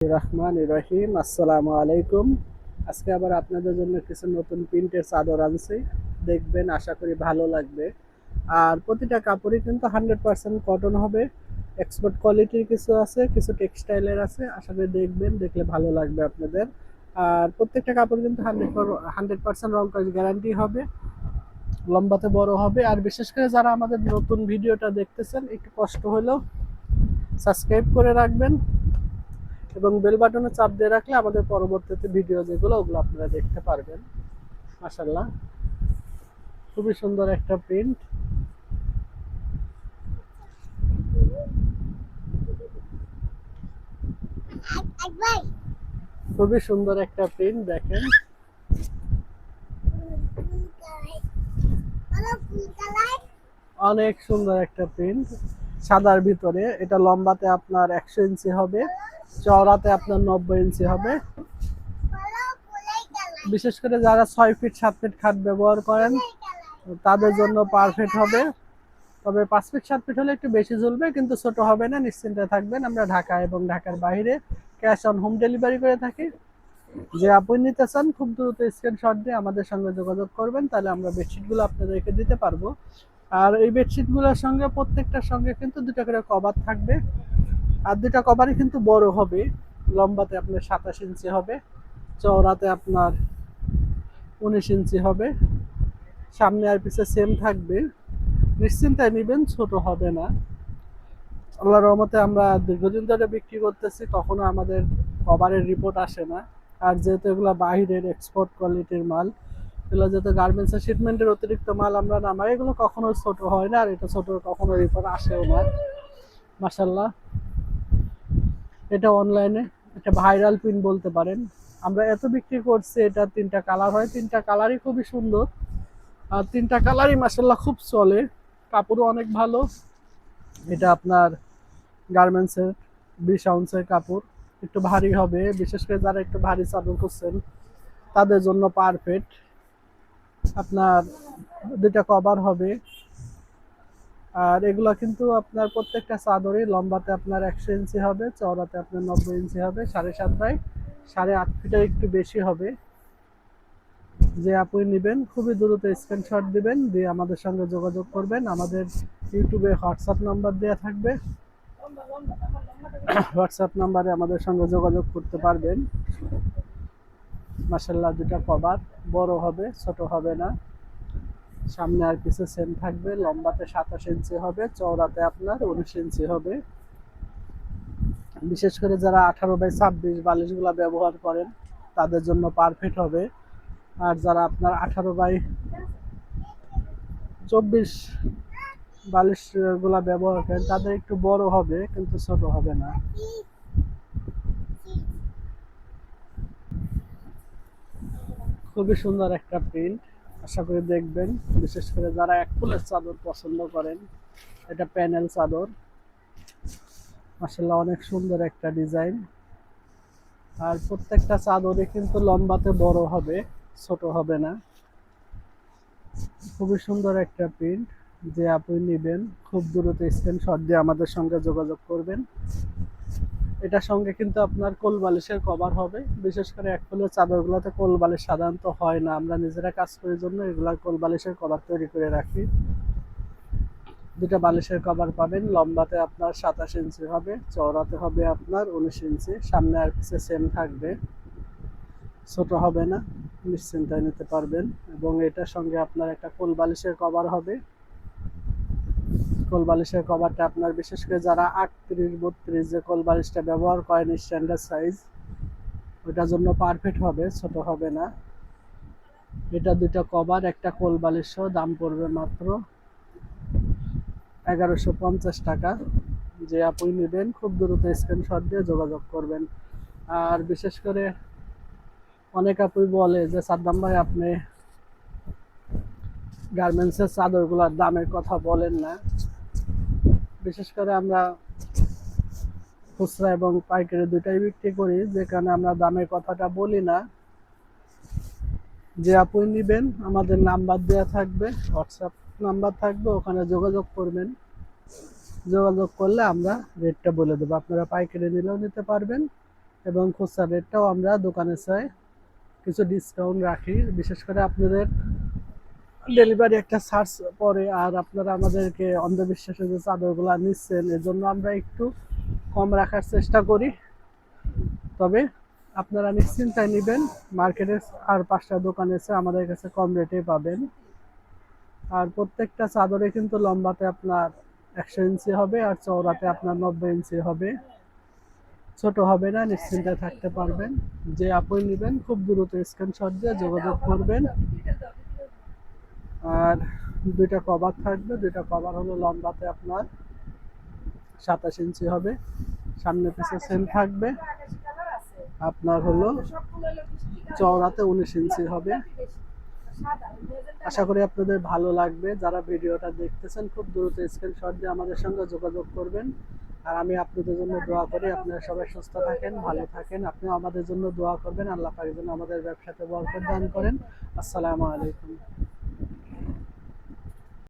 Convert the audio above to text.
রহমান রহিম, আসসালামু আলাইকুম। আজকে আবার আপনাদের জন্য কিছু নতুন প্রিন্টের চাদর আনছি, দেখবেন, আশা করি ভালো লাগবে। আর প্রতিটা কাপড়ই কিন্তু 100% কটন হবে। এক্সপোর্ট কোয়ালিটির কিছু আছে, কিছু টেক্সটাইলের আছে। আশা করি দেখবেন, দেখলে ভালো লাগবে আপনাদের। আর প্রত্যেকটা কাপড় কিন্তু 100% রং কস গ্যারান্টি হবে, লম্বাতে বড় হবে। আর বিশেষ করে যারা আমাদের নতুন ভিডিওটা দেখতেছেন, একটু কষ্ট হলেও সাবস্ক্রাইব করে রাখবেন এবং বেল বাটনে চাপ দিয়ে রাখলে আমাদের পরবর্তীতে ভিডিও যেগুলো ওগুলো আপনারা দেখতে পারবেন। মাশাআল্লাহ, খুবই সুন্দর একটা প্রিন্ট। খুবই সুন্দর একটা প্রিন্ট, দেখেন। অনেক সুন্দর একটা প্রিন্ট, সাদার ভিতরে। এটা লম্বাতে আপনার 100 ইঞ্চি হবে, চওড়াতে আপনার 90 ইঞ্চি হবে। বিশেষ করে যারা 6 ফিট 7 ফিট খাট ব্যবহার করেন তাদের জন্য পারফেক্ট হবে। তবে 5 ফিট 7 ফিট হলে একটু বেশি ঝুলবে, কিন্তু ছোট হবে না, নিশ্চিন্তে থাকবেন। আমরা ঢাকা এবং ঢাকার বাইরে ক্যাশ অন হোম ডেলিভারি করে থাকি। যে আপনি নিতে চান, খুব দ্রুত স্ক্রিনশট দিয়ে আমাদের সঙ্গে যোগাযোগ করবেন, তাহলে আমরা বেডশিটগুলো আপনাদেরকে দিতে পারবো। আর এই বেডশিটগুলোর সঙ্গে প্রত্যেকটার সঙ্গে কিন্তু দুটো করে কভার থাকবে। আর দুটা কভারই কিন্তু বড় হবে, লম্বাতে আপনার 27 ইঞ্চি হবে, চওড়াতে আপনার 19 ইঞ্চি হবে। সামনে আর পিছে সেম থাকবে, নিশ্চিন্তায় নেবেন, ছোট হবে না। আল্লাহর রহমতে আমরা দীর্ঘদিন ধরে বিক্রি করতেছি, কখনো আমাদের কভারের রিপোর্ট আসে না। আর যেহেতু এগুলো বাহিরের এক্সপোর্ট কোয়ালিটির মাল, এগুলো যেহেতু গার্মেন্টসের শিপমেন্টের অতিরিক্ত মাল আমরা নামাই, এগুলো কখনো ছোট হয় না, আর এটা ছোট কখনো রিপোর্ট আসেও না। মাশাল্লাহ, এটা অনলাইনে একটা ভাইরাল প্রিন্ট বলতে পারেন। আমরা এত বিক্রি করছি, এটা 3টা কালার হয়, 3টা কালারই খুবই সুন্দর। আর 3টা কালারই মাশাল্লাহ খুব চলে, কাপড়ও অনেক ভালো। এটা আপনার গার্মেন্টসের 20 আউন্সের কাপড়, একটু ভারী হবে। বিশেষ করে যারা একটু ভারী চাদর করছেন তাদের জন্য পারফেক্ট। আপনার দুটা কভার হবে। আর এগুলো কিন্তু আপনার প্রত্যেকটা চাদরই লম্বাতে আপনার 100 ইঞ্চি হবে, চওড়াতে আপনার 90 ইঞ্চি হবে, 7.5 বাই 8.5 ফিটের একটু বেশি হবে। যে আপনি নেবেন, খুবই দ্রুত স্ক্রিনশট দিবেন, দিয়ে আমাদের সঙ্গে যোগাযোগ করবেন। আমাদের ইউটিউবে হোয়াটসঅ্যাপ নাম্বার দেওয়া থাকবে, হোয়াটসঅ্যাপ নাম্বারে আমাদের সঙ্গে যোগাযোগ করতে পারবেন। মাশাআল্লাহ, দুটা কভার বড় হবে, ছোট হবে না। সামনে আর পিছে সেম থাকবে, লম্বাতে 27 ইঞ্চি হবে, চওড়াতে আপনার 19 ইঞ্চি হবে। বিশেষ করে যারা 18x26 বালিশগুলা ব্যবহার করেন তাদের জন্য পারফেক্ট হবে। আর যারা আপনার 18x24 বালিশগুলা ব্যবহার করেন তাদের একটু বড় হবে, কিন্তু ছোট হবে না। খুবই সুন্দর একটা প্রিন্ট, আশা করি দেখবেন। বিশেষ করে যারা এক ফুলের চাদর পছন্দ করেন, এটা প্যানেল চাদর। মাশাআল্লাহ, অনেক সুন্দর একটা ডিজাইন। আর প্রত্যেকটা চাদরে কিন্তু লম্বাতে বড় হবে, ছোট হবে না। খুবই সুন্দর একটা প্রিন্ট। যে আপনি নেবেন, খুব দ্রুত স্ক্রিনশট দিয়ে আমাদের সঙ্গে যোগাযোগ করবেন। এটার সঙ্গে কিন্তু আপনার কোল বালিশের কভার হবে। বিশেষ করে এক ফুলের চাদরগুলোতে কোল বালিশ সাধারণত হয় না, আমরা নিজেরা কাজ করার জন্য এগুলা কোল বালিশের কভার তৈরি করে রাখি। দুটা বালিশের কভার পাবেন, লম্বাতে আপনার 27 ইঞ্চি হবে, চওড়াতে হবে আপনার 19 ইঞ্চি। সামনে আর পিছে সেম থাকবে, ছোট হবে না, নিশ্চিন্তায় নিতে পারবেন। এবং এটার সঙ্গে আপনার একটা কোল বালিশের কভার হবে। কোল বালিশের কভারটা আপনার বিশেষ করে যারা 38-32 যে কোল বালিশটা ব্যবহার করেন স্ট্যান্ডার্ড সাইজ, ওটার জন্য পারফেক্ট হবে, ছোট হবে না। এটা দুটা কভার, একটা কোল বালিশ সহ দাম পড়বে মাত্র 1150 টাকা। যে আপনি নেবেন, খুব দ্রুত স্ক্রিনশট দিয়ে যোগাযোগ করবেন। আর বিশেষ করে অনেক আপুই বলে যে সাদ্দাম ভাই, আপনি গার্মেন্টসের চাদরগুলোর দামের কথা বলেন না। বিশেষ করে আমরা খুচরা এবং পাইকারি দুটাই বিক্রি করি, যেখানে আমরা দামের কথাটা বলি না। যে আপনি নেবেন, আমাদের নাম্বার দেওয়া থাকবে, হোয়াটসঅ্যাপ নাম্বার থাকবে, ওখানে যোগাযোগ করবেন। যোগাযোগ করলে আমরা রেটটা বলে দেবো, আপনারা পাইকারি নিলেও নিতে পারবেন, এবং খুচরা রেটটাও আমরা দোকানে চাই কিছু ডিসকাউন্ট রাখি, বিশেষ করে আপনাদের ডেলিভারি একটা চার্জ পরে, আর আপনারা আমাদেরকে অন্ধবিশ্বাসে যে চাদরগুলো নিচ্ছেন এর জন্য আমরা একটু কম রাখার চেষ্টা করি। তবে আপনারা নিশ্চিন্তায় নেবেন, মার্কেটে আর 5টা দোকানে এসে আমাদের কাছে কম রেটে পাবেন। আর প্রত্যেকটা চাদরে কিন্তু লম্বাতে আপনার 100 ইঞ্চি হবে আর চওড়াতে আপনার 90 ইঞ্চি হবে, ছোট হবে না, নিশ্চিন্তায় থাকতে পারবেন। যে আপনি নেবেন খুব দ্রুত স্ক্রিনশট দিয়ে যোগাযোগ করবেন। আর দুইটা কভার থাকবে, দুইটা কভার হলো লম্বাতে আপনার 27 ইঞ্চি হবে, সামনে পিছে সেম থাকবে, আপনার হলো চওড়াতে 19 ইঞ্চি হবে। আশা করি আপনাদের ভালো লাগবে। যারা ভিডিওটা দেখতেছেন খুব দ্রুত স্ক্রিনশট দিয়ে আমাদের সঙ্গে যোগাযোগ করবেন। আর আমি আপনাদের জন্য দোয়া করি আপনারা সবাই সুস্থ থাকেন, ভালো থাকেন। আপনিও আমাদের জন্য দোয়া করবেন, আল্লাহ পাক যেন আমাদের ব্যবসাতে বরকত দান করেন। আসসালামু আলাইকুম।